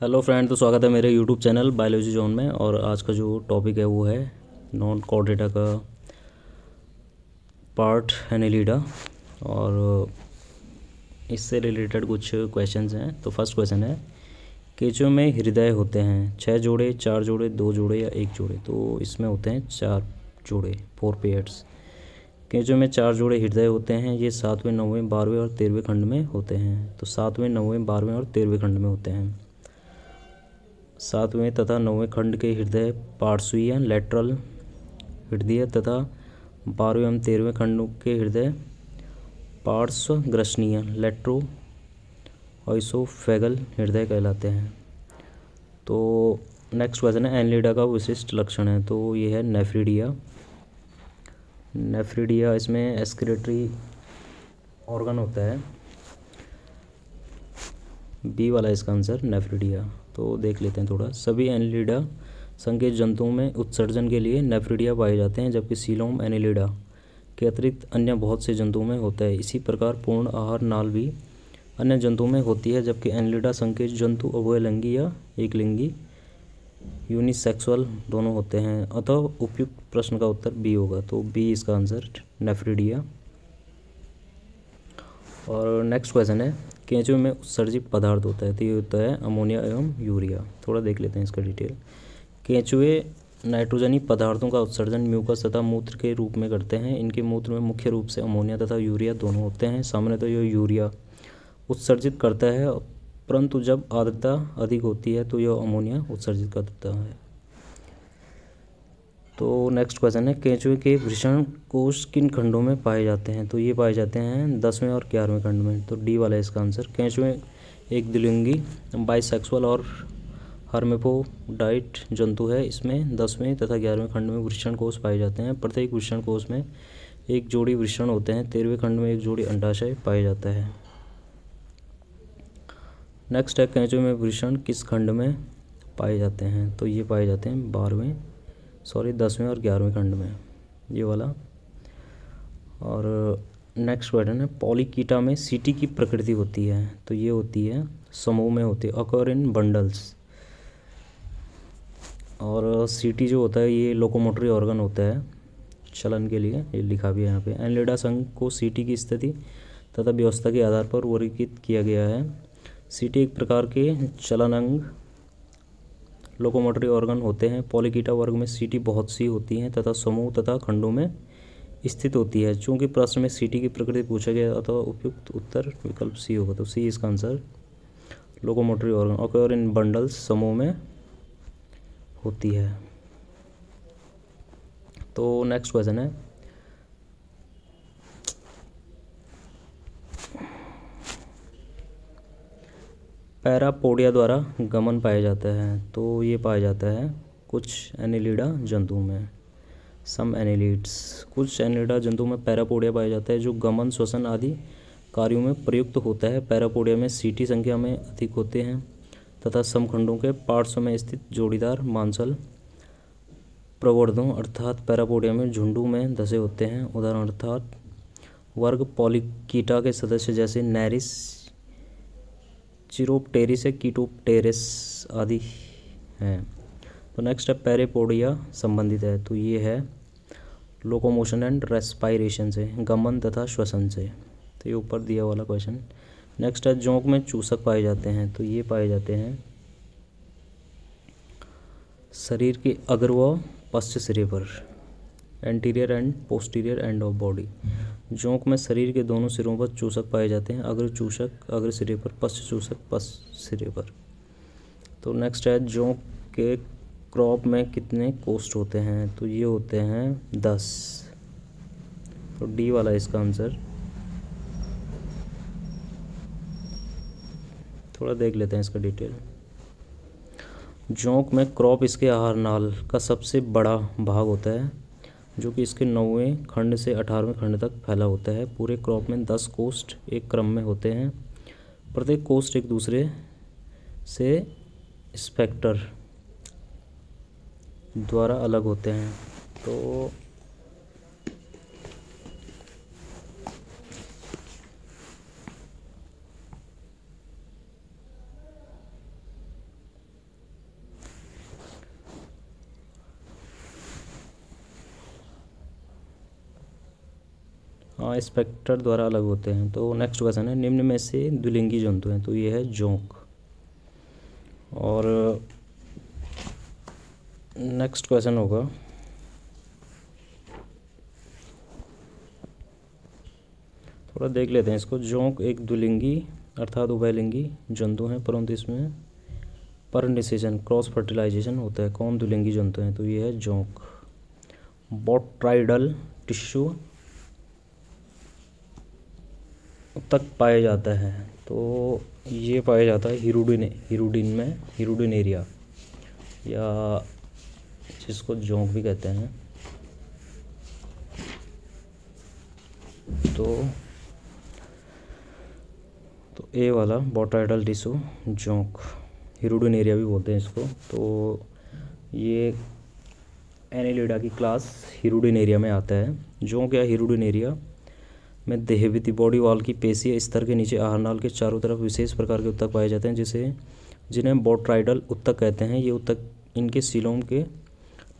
Hello friend, तो स्वागत है मेरे यूट्यूब चैनल बायोलॉजी जोन में। और आज का जो टॉपिक है वो है नॉन कॉर्डेटा का पार्ट एनेलिडा। और इससे रिलेटेड कुछ क्वेश्चंस हैं। तो फर्स्ट क्वेश्चन है, केंचुए में हृदय होते हैं 6 जोड़े, 4 जोड़े, 2 जोड़े या 1 जोड़े। तो इसमें होते हैं 4 जोड़े, 4 पेयर्स। केंचुए में 4 जोड़े हृदय होते हैं। ये 7वें, 9वें, 12वें और 13वें खंड में होते हैं। तो 7वें, 9वें, 12वें और 13वें खंड में होते हैं। 7वें तथा 9वें खंड के हृदय पार्श्वीय लेटरल हृदय तथा 12वें एवं 13वें खंडों के हृदय पार्श्वग्रसनीय लेट्रो ऑइसोफेगल हृदय कहलाते हैं। तो नेक्स्ट क्वेश्चन है, एनलिडा का विशिष्ट लक्षण है। तो ये है नेफ्रिडिया। नेफ्रिडिया इसमें एक्सक्रीटरी ऑर्गन होता है, बी वाला इसका आंसर नेफ्रिडिया। तो देख लेते हैं थोड़ा। सभी एनेलिडा संघ के जंतुओं में उत्सर्जन के लिए नेफ्रिडिया पाए जाते हैं, जबकि सीलोम एनेलिडा के अतिरिक्त अन्य बहुत से जंतुओं में होता है। इसी प्रकार पूर्ण आहार नाल भी अन्य जंतुओं में होती है, जबकि एनेलिडा संघ के जंतु उभयलिंगी या एकलिंगी यूनिसेक्सुअल दोनों होते हैं। अतः उपयुक्त प्रश्न का उत्तर बी होगा। तो बी इसका आंसर नेफ्रिडिया। और नेक्स्ट क्वेश्चन है, केंचुए में उत्सर्जित पदार्थ होता है। तो ये होता है अमोनिया एवं यूरिया। थोड़ा देख लेते हैं इसका डिटेल। केंचुए नाइट्रोजनी पदार्थों का उत्सर्जन म्यूकस तथा मूत्र के रूप में करते हैं। इनके मूत्र में मुख्य रूप से अमोनिया तथा यूरिया दोनों होते हैं। सामान्यतः यह यूरिया उत्सर्जित करता है, परंतु जब आर्द्रता अधिक होती है तो यह अमोनिया उत्सर्जित करता है। तो नेक्स्ट क्वेश्चन है, केंचुए के वृषण कोष किन खंडों में पाए जाते हैं। तो ये पाए जाते हैं 10वें और 11वें खंड में। तो डी वाला है इसका आंसर। केंचुए एक द्विलिंगी बाइसेक्सुअल और हर्मेफ्रोडाइट जंतु है। इसमें 10वें तथा 11वें खंड में वृषण कोष पाए जाते हैं। प्रत्येक वृषण कोष में एक जोड़ी वृषण होते हैं। 13वें खंड में एक जोड़ी अंडाशय पाया जाता है। नेक्स्ट है, केंचुए में वृषण किस खंड में पाए जाते हैं। तो ये पाए जाते हैं 10वें और 11वें खंड में, ये वाला। और नेक्स्ट क्वेश्चन है, पॉलीकीटा में सीटी की प्रकृति होती है। तो ये होती है समूह में होती है, अकर इन बंडल्स। और सीटी जो होता है ये लोकोमोटरी ऑर्गन होता है चलन के लिए, ये लिखा भी है यहाँ पे। एनलिडा संघ को सीटी की स्थिति तथा व्यवस्था के आधार पर वर्गीकृत किया गया है। सीटी एक प्रकार के चलन अंग लोकोमोटरी ऑर्गन होते हैं। पॉलीकीटा वर्ग में सीटी बहुत सी होती हैं तथा समूह तथा खंडों में स्थित होती है। चूंकि प्रश्न में सीटी की प्रकृति पूछा गया अथवा उपयुक्त उत्तर विकल्प सी होगा। तो सी इसका आंसर लोकोमोटरी ऑर्गन और इन बंडल्स समूह में होती है। तो नेक्स्ट क्वेश्चन है, पैरापोडिया द्वारा गमन पाया जाता है। तो ये पाया जाता है कुछ एनेलिडा जंतुओं में, सम एनेलिड्स। कुछ एनेलिडा जंतुओं में पैरापोडिया पाया जाता है जो गमन, श्वसन आदि कार्यों में प्रयुक्त होता है। पैरापोडिया में सीटी संख्या में अधिक होते हैं तथा समखंडों के पार्श्व में स्थित जोड़ीदार मांसल प्रवर्धों अर्थात पैरापोडिया में झुंडों में धसे होते हैं। उदाहरण अर्थात वर्ग पॉलीकीटा के सदस्य जैसे नेरिस, चिरोप्टेरिस या कीटोप्टेरिस आदि हैं। तो नेक्स्ट है, पैरापोडिया संबंधित है। तो ये है लोकोमोशन एंड रेस्पायरेशन से, गमन तथा श्वसन से। तो ये ऊपर दिया वाला क्वेश्चन। नेक्स्ट है, जोंक में चूसक पाए जाते हैं। तो ये पाए जाते हैं शरीर के अग्र व पश्च सिरे पर, anterior end posterior end of body. जोंक में शरीर के दोनों सिरों पर चूसक पाए जाते हैं। अग्र चूसक अग्र सिरे पर, पश्च चूसक पश्च सिरे पर। तो नेक्स्ट है, जोंक के क्रॉप में कितने कोष्ठ होते हैं। तो ये होते हैं 10। तो डी वाला इसका आंसर। थोड़ा देख लेते हैं इसका डिटेल। जोंक में क्रॉप इसके आहार नाल का सबसे बड़ा भाग होता है, जो कि इसके 9वें खंड से 18वें खंड तक फैला होता है। पूरे क्रॉप में 10 कोष्ठ एक क्रम में होते हैं। प्रत्येक कोष्ठ एक दूसरे से स्पेक्टर द्वारा अलग होते हैं। तो स्पेक्टर द्वारा अलग होते हैं। तो नेक्स्ट क्वेश्चन है, निम्न में से द्विलिंगी जंतु हैं। तो ये है जोंक। और नेक्स्ट क्वेश्चन होगा, थोड़ा देख लेते हैं इसको। जोंक एक द्विलिंगी अर्थात उभयलिंगी जंतु हैं, परंतु इसमें परनिषेचन क्रॉस फर्टिलाइजेशन होता है। कौन द्विलिंगी जंतु हैं? तो ये है जोंक। बोट्राइडल टिश्यू तक पाया जाता है। तो ये पाया जाता है हिरुडिनेरिया या जिसको जोंक भी कहते हैं। तो ए वाला बोट्राइडल टिश्यू जोंक, हिरुडिनेरिया भी बोलते हैं इसको। तो ये एनेलिडा की क्लास हिरुडिनेरिया में आता है। जोंक या हिरुडिनेरिया में देहविति बॉडी वॉल की पेशीय स्तर के नीचे आहार नाल के चारों तरफ विशेष प्रकार के उत्तक पाए जाते हैं, जिन्हें बोट्राइडल उत्तक कहते हैं। ये उत्तक इनके सीलोम के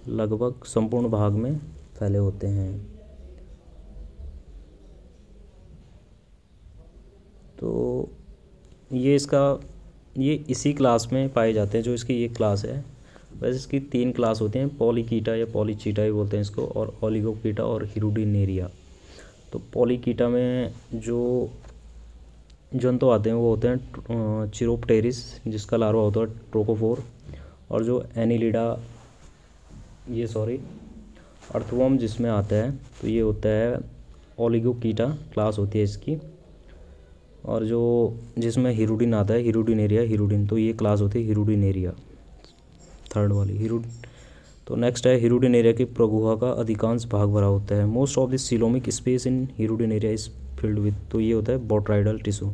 लगभग संपूर्ण भाग में फैले होते हैं। तो ये इसी क्लास में पाए जाते हैं जो इसकी ये क्लास है। वैसे इसकी 3 क्लास होती हैं, पॉलीकीटा या पॉलीचीटा भी बोलते हैं इसको, और ओलिगोकीटा और हिरुडिनेरिया। तो पॉलीकीटा में जो जंतु आते हैं वो होते हैं चिरोप्टेरिस, जिसका लार्वा होता है ट्रोकोफोर, और जो एनिलिडा अर्थवर्म जिसमें आता है तो ये होता है ओलिगोकीटा क्लास होती है इसकी। और जो जिसमें हिरुडिन आता है हिरुडिन, तो ये क्लास होती है हिरुडिनेरिया, थर्ड वाली तो नेक्स्ट है हिरुडिनेरिया की प्रगुहा का अधिकांश भाग भरा होता है। Most of the coelomic space in Hirudinaria is filled with, तो ये होता है बोट्राइडल टिश्यू।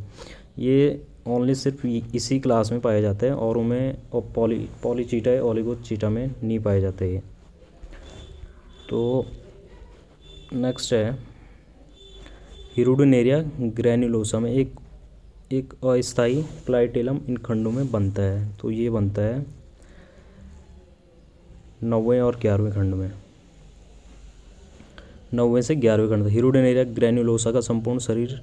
ये ओनली सिर्फ इसी क्लास में पाया जाता है और पॉलीचीटा या ओलिगोचीटा में नहीं पाए जाते हैं। तो नेक्स्ट है हिरुडिनेरिया ग्रैन्युलोसा में एक अस्थायी प्लाइटेलम इन खंडों में बनता है। तो ये बनता है 9वें और 11वें खंड में, 9वें से 11वें खंड। हिरुडिनेरिया ग्रैन्युलोसा का संपूर्ण शरीर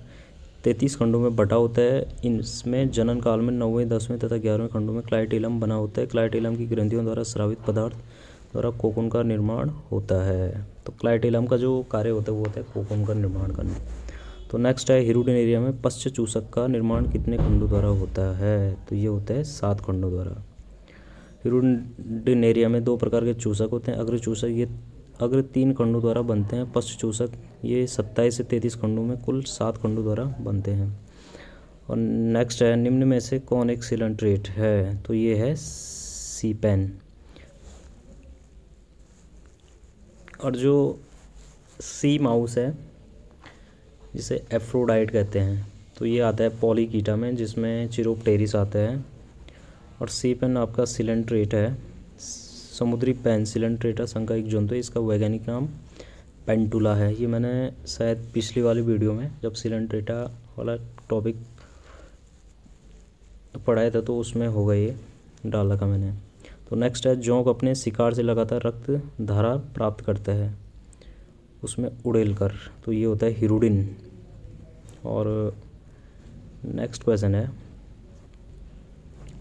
33 खंडों में बटा होता है। इनमें जनन काल में 9वें, 10वें तथा 11वें खंडों में क्लाइटेलम बना होता है। क्लाइटेलम की ग्रंथियों द्वारा स्रावित पदार्थ द्वारा कोकून का निर्माण होता है। तो क्लाइटेलम का जो कार्य होता है वो होता है कोकून का निर्माण करना। तो नेक्स्ट है हिरुडिनेरिया में पश्च चूसक का निर्माण कितने खंडों द्वारा होता है? तो ये होता है 7 खंडों द्वारा। हिरुडिनेरिया में 2 प्रकार के चूसक होते हैं। अग्र चूसक ये अग्र 3 खंडों द्वारा बनते हैं। पश्च चूसक ये 27 से 33 खंडों में कुल 7 खंडों द्वारा बनते हैं। और नेक्स्ट है निम्न में से कौन एक सिलेंट्रेट है? तो ये है सीपेन। और जो सी माउस है जिसे एफ्रोडाइट कहते हैं, तो ये आता है पॉलीकीटा में, जिसमें चिरोप्टेरिस आता है। और सी पेन आपका सिलेंट्रेट है, समुद्री पेन सिलेंट्रेटा संघ का एक जंतु है। इसका वैज्ञानिक नाम पेंटुला है। ये मैंने शायद पिछली वाली वीडियो में जब सिलेंट्रेटा वाला टॉपिक पढ़ाया था तो उसमें होगा, ये डाला था मैंने। तो नेक्स्ट है जोंक अपने शिकार से लगातार रक्त धारा प्राप्त करता है उसमें उड़ेल कर। तो ये होता है हिरुडिन। और नेक्स्ट क्वेश्चन है,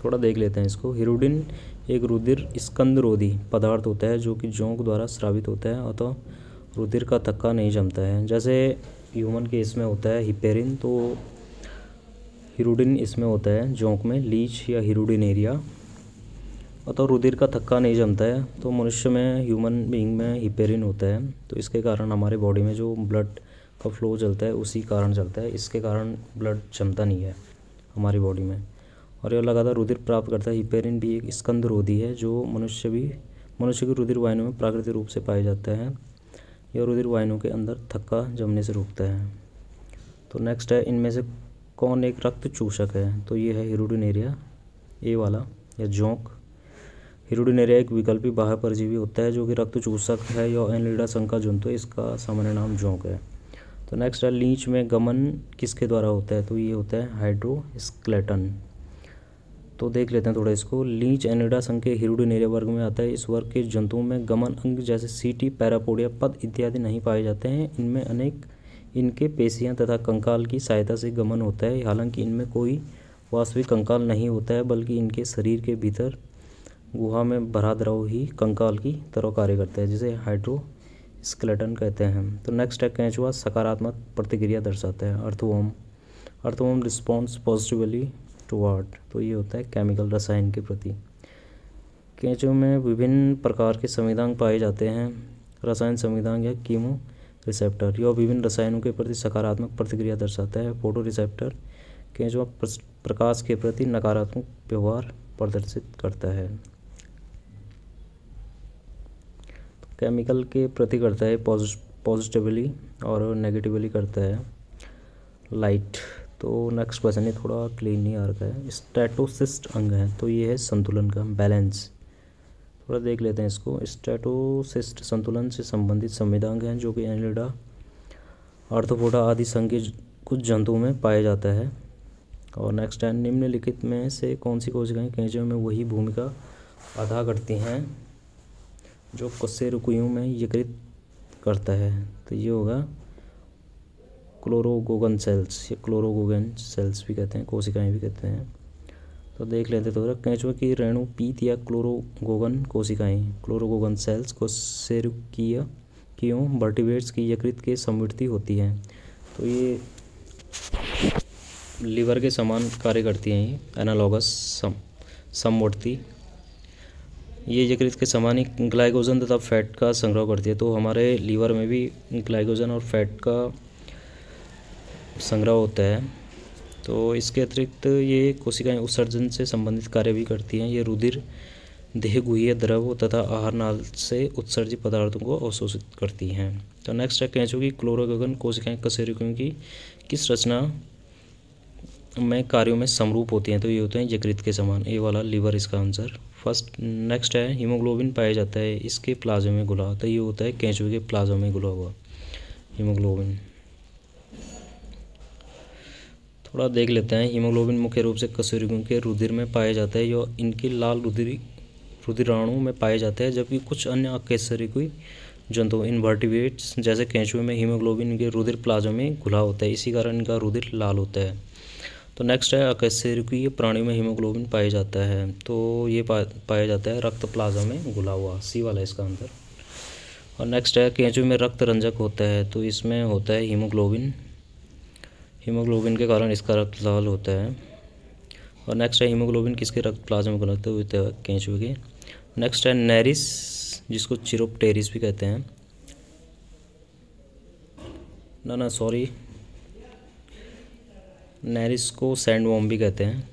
थोड़ा देख लेते हैं इसको। हिरुडिन एक रुधिर स्कंदरोधी पदार्थ होता है जो कि जोंक द्वारा स्रावित होता है, अतः रुधिर का थक्का नहीं जमता है। जैसे ह्यूमन के इसमें होता है हिपेरिन, तो हिरुडिन इसमें होता है जोंक में लीच या हिरुडिनेरिया, अतः रुधिर का थक्का नहीं जमता है। तो मनुष्य में, ह्यूमन बीइंग में हिपेरिन होता है, तो इसके कारण हमारे बॉडी में जो ब्लड का फ्लो चलता है उसी कारण चलता है। इसके कारण ब्लड जमता नहीं है हमारी बॉडी में, और यह लगातार रुधिर प्राप्त करता है। हिपेरिन भी एक स्कंदरोधी है जो मनुष्य की रुधिर वाहिनियों में प्राकृतिक रूप से पाया जाता है। यह रुधिर वाहिनियों के अंदर थक्का जमने से रोकता है। तो नेक्स्ट है इनमें से कौन एक रक्त चूसक है? तो ये है हिरुडिनेरिया, ए वाला या जोंक। हिरुडिनेरिया एक विकल्पी बाह्य परजीवी होता है जो कि रक्त चूसक है या एनिलिडा संघ का जंतु है। इसका सामान्य नाम जोंक है। तो नेक्स्ट है लीच में गमन किसके द्वारा होता है? तो ये होता है हाइड्रोस्केलेटन। तो देख लेते हैं थोड़ा इसको। लीच एनिलिडा संघ के हिरुडिनेरिया वर्ग में आता है। इस वर्ग के जंतुओं में गमन अंग जैसे सीटी, पैरापोडिया, पद इत्यादि नहीं पाए जाते हैं। इनमें अनेक इनके पेशियां तथा कंकाल की सहायता से गमन होता है। हालांकि इनमें कोई वास्तविक कंकाल नहीं होता है, बल्कि इनके शरीर के भीतर गुहा में भरा द्रव ही कंकाल की तरह कार्य करता है, जिसे हाइड्रोस्केलेटन कहते हैं। तो नेक्स्ट है केंचुआ सकारात्मक प्रतिक्रिया दर्शाता है। अर्थवर्म रिस्पॉन्स पॉजिटिवली टुवर्ड, तो ये होता है केमिकल रसायन के प्रति। केंचुए में विभिन्न प्रकार के संवेदनांग पाए जाते हैं। रसायन संवेदनांग या कीमो रिसेप्टर, यह विभिन्न रसायनों के प्रति सकारात्मक प्रतिक्रिया दर्शाता है। फोटो रिसेप्टर, केंचुआ प्रकाश के प्रति नकारात्मक व्यवहार प्रदर्शित करता है। केमिकल के प्रति करता है पॉजिटिवली और नेगेटिवली करता है लाइट। तो नेक्स्ट क्वेश्चन ये थोड़ा क्लीन नहीं आ रखा है। स्टेटोसिस्ट अंग है, तो ये है संतुलन का, बैलेंस। थोड़ा देख लेते हैं इसको। स्टेटोसिस्ट संतुलन से संबंधित संवेदनांग हैं, जो कि एनिलिडा, आर्थ्रोपोडा आदि संघ के कुछ जंतुओं में पाया जाता है। और नेक्स्ट है निम्नलिखित में से कौन सी कोशिकाएं केंचुए में वही भूमिका अदा करती हैं जो कशेरुकियों में यकृत करता है। तो ये होगा क्लोरोगोगन सेल्स, या क्लोरोगोगन सेल्स भी कहते हैं, कोशिकाएं भी कहते हैं। तो देख लेते तो केंचुए की रेणु पीत या क्लोरोगोगन कोशिकाएं, क्लोरोगोगन सेल्स कशेरुकियों वर्टिब्रेट्स की यकृत के समवर्ती होती हैं। तो ये लीवर के समान कार्य करती हैं, ये एनालॉगस समवर्ती। ये यकृत के समान ही ग्लाइकोजन तथा फैट का संग्रह करती है। तो हमारे लीवर में भी ग्लाइकोजन और फैट का संग्रह होता है। तो इसके अतिरिक्त ये कोशिकाएं उत्सर्जन से संबंधित कार्य भी करती हैं। ये रुधिर, देहगुहीय द्रव तथा आहार नाल से उत्सर्जित पदार्थों को अवशोषित करती हैं। तो नेक्स्ट है केंचुए की क्लोरोगोगन कोशिकाएं कशेरुकियों की किस रचना में कार्यों में समरूप होती हैं। तो ये होते हैं यकृत के समान, ए वाला लीवर इसका आंसर फर्स्ट। नेक्स्ट है हीमोग्लोबिन पाया जाता है इसके प्लाज्मा में घुला, तो ये होता है केंचुए के प्लाज्मा में घुला हुआ हीमोग्लोबिन। थोड़ा देख लेते हैं। हीमोग्लोबिन मुख्य रूप से कशेरुकियों के रुधिर में पाया जाता है, जो इनके लाल रुधिराणु में पाया जाता है, जबकि कुछ अन्य अकशेरुकी जंतु इनवर्टिब्रेट्स जैसे केंचुए में हीमोग्लोबिन इनके रुधिर प्लाज्मा में घुला होता है, इसी कारण इनका रुधिर लाल होता है। तो नेक्स्ट है अकशेरुकीय प्राणियों में हीमोग्लोबिन पाया जाता है, तो ये पाया जाता है रक्त प्लाज्मा में घुला हुआ, सी वाला इसका आंसर। और नेक्स्ट है केंचुए में रक्त रंजक होता है, तो इसमें होता है हीमोग्लोबिन के कारण इसका रक्त लाल होता है। और नेक्स्ट है हीमोग्लोबिन किसके रक्त प्लाज्मा में घुलते होते हैं, केंचुए के। नेक्स्ट है नेरिस, जिसको चिरोप्टेरिस भी कहते हैं, नेरिस को सैंडवॉर्म भी कहते हैं।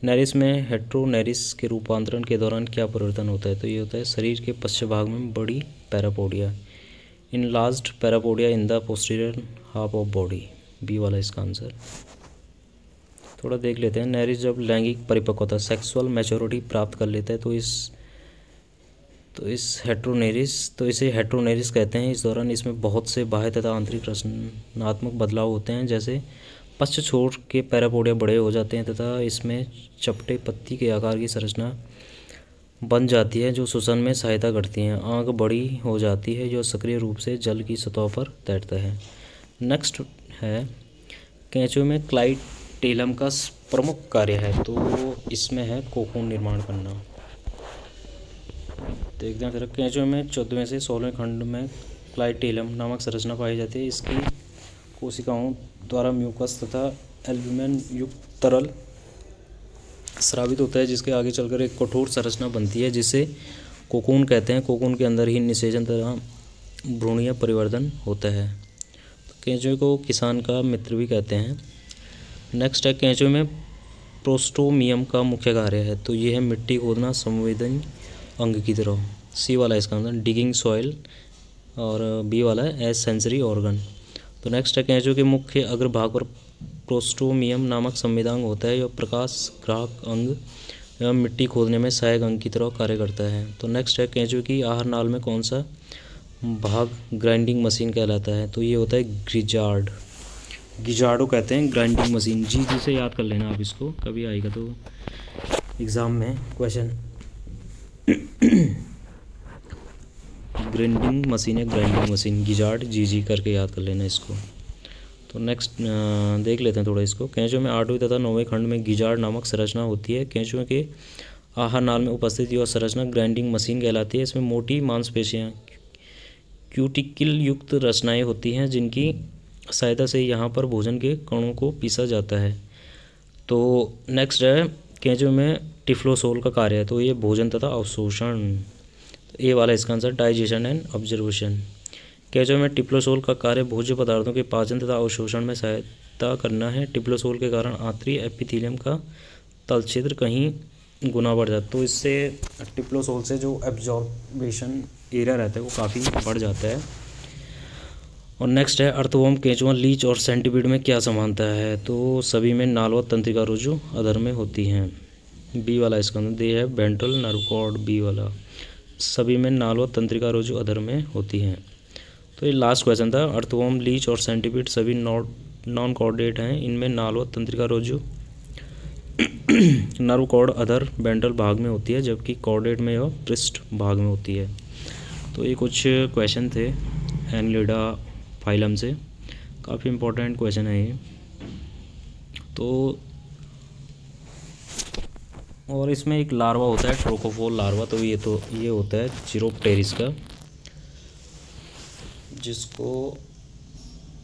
नेरिस में हेट्रोनेरिस के रूपांतरण के दौरान क्या परिवर्तन होता है। तो ये होता है शरीर के पश्चिम भाग में बड़ी parapodia, enlarged parapodia in the posterior half of body, B वाला इसका आंसर। थोड़ा देख लेते हैं। नेरिस जब लैंगिक परिपक्वता सेक्सुअल मैच्योरिटी प्राप्त कर लेता है तो इसे हेट्रोनेरिस कहते हैं। इस दौरान इसमें बहुत से बाह्य तथा आंतरिक रचनात्मक बदलाव होते हैं, जैसे पश्च छोर के पैरापोडिया बड़े हो जाते हैं तथा इसमें चपटे पत्ती के आकार की संरचना बन जाती है, जो श्वसन में सहायता करती हैं। आँख बड़ी हो जाती है, जो सक्रिय रूप से जल की सतह पर तैरता है। नेक्स्ट है केंचुए में क्लाइटेलम का प्रमुख कार्य है, तो इसमें है कोकून निर्माण करना। देखते हैं फिर केंचुए में 14वें से 16वें खंड में क्लाइटेलम नामक संरचना पाई जाती है। इसकी कोशिकाओं द्वारा म्यूकस तथा एल्ब्यूमिन युक्त तरल स्रावित होता है, जिसके आगे चलकर एक कठोर संरचना बनती है, जिसे कोकून कहते हैं। कोकून के अंदर ही निषेचन तथा भ्रूणीय परिवर्धन होता है। तो केंचुए को किसान का मित्र भी कहते हैं। नेक्स्ट है केंचुए में प्रोस्टोमियम का मुख्य कार्य है, तो ये है मिट्टी खोदना संवेदन अंग की तरह, सी वाला इसका आंसर डिगिंग सॉइल, और बी वाला है एज सेंसरी ऑर्गन। तो नेक्स्ट है केंचुए के मुख्य अग्रभाग पर प्रोस्टोमियम नामक संवेदनांग होता है, यह प्रकाश ग्राहक अंग एवं मिट्टी खोदने में सहायक अंग की तरह कार्य करता है। तो नेक्स्ट है केंचुए की आहार नाल में कौन सा भाग ग्राइंडिंग मशीन कहलाता है। तो ये होता है गिजार्डो कहते हैं ग्राइंडिंग मशीन। जी से याद कर लेना आप इसको, कभी आएगा तो एग्ज़ाम में क्वेश्चन। ग्राइंडिंग मशीन है ग्राइंडिंग मशीन, गिजार्ड जी करके याद कर लेना इसको। तो नेक्स्ट देख लेते हैं थोड़ा इसको। केंचुए में 8वें तथा 9वें खंड में गिजार्ड नामक संरचना होती है। केंचुए के आहार नाल में उपस्थित यह संरचना ग्राइंडिंग मशीन कहलाती है। इसमें मोटी मांसपेशियाँ क्यूटिकल युक्त रचनाएं होती हैं जिनकी सहायता से यहाँ पर भोजन के कणों को पीसा जाता है। तो नेक्स्ट है केंचुए में टिफ्लोसोल का कार्य है, तो ये भोजन तथा अवशोषण, ए वाला इसका आंसर डाइजेशन एंड ऑब्जर्वेशन। केंचुए में टिफ्लोसोल का कार्य भोज्य पदार्थों के पाचन तथा अवशोषण में सहायता करना है। टिफ्लोसोल के कारण आंतरिक एपिथेलियम का तल क्षेत्र कहीं गुना बढ़ जाता है, तो इससे टिफ्लोसोल से जो एब्जॉर्बेशन एरिया रहता है वो काफ़ी बढ़ जाता है। और नेक्स्ट है अर्थवर्म, केंचुआ, लीच और सेंटीपीड में क्या समानता है, तो सभी में नाल व तंत्रिका रुजु अधर में होती हैं। बी वाला इसका आंसर है वेंट्रल नर्व कॉर्ड, बी वाला, सभी में नाल व तंत्रिका रुजु अधर में होती हैं। तो ये लास्ट क्वेश्चन था। अर्थवर्म, लीच और सेंटीपीड सभी नॉन कॉर्डेट हैं। इनमें नाल व तंत्रिका रुजु नर्व कॉर्ड अधर वेंट्रल भाग में होती है, जबकि कॉर्डेट में यह पृष्ठ भाग में होती है। तो ये कुछ क्वेश्चन थे एनलिडा फाइलम से, काफ़ी इम्पोर्टेंट क्वेश्चन है ये। तो और इसमें एक लार्वा होता है ट्रोकोफोल लार्वा, तो ये होता है चिरोप्टेरिस का, जिसको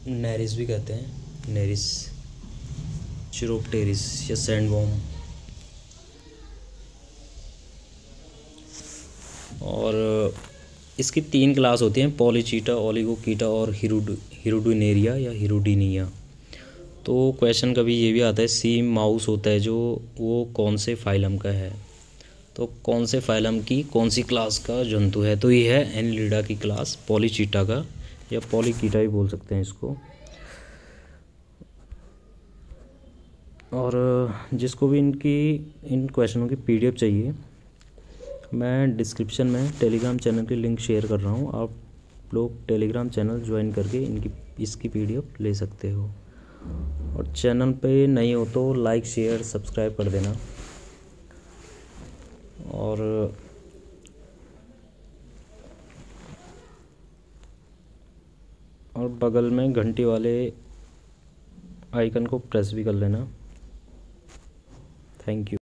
नेरिस भी कहते हैं, नेरिस, चिरोप्टेरिस या सैंडवॉर्म। और इसकी 3 क्लास होती हैं, पॉलीचीटा, ओलिगोकीटा और हिरुडिनेरिया या हिरुडिनिया। तो क्वेश्चन कभी ये भी आता है सी माउस होता है जो, वो कौन से फाइलम का है, तो कौन से फाइलम की कौन सी क्लास का जंतु है, तो ये है एनलिडा की क्लास, पॉलीचीटा का, या पॉलीकीटा भी बोल सकते हैं इसको। और जिसको भी इन क्वेश्चनों की PDF चाहिए, मैं डिस्क्रिप्शन में टेलीग्राम चैनल की लिंक शेयर कर रहा हूँ, आप लोग टेलीग्राम चैनल ज्वाइन करके इसकी PDF ले सकते हो। और चैनल पे नहीं हो तो लाइक, शेयर, सब्सक्राइब कर देना। और बगल में घंटी वाले आइकन को प्रेस भी कर लेना। Thank you.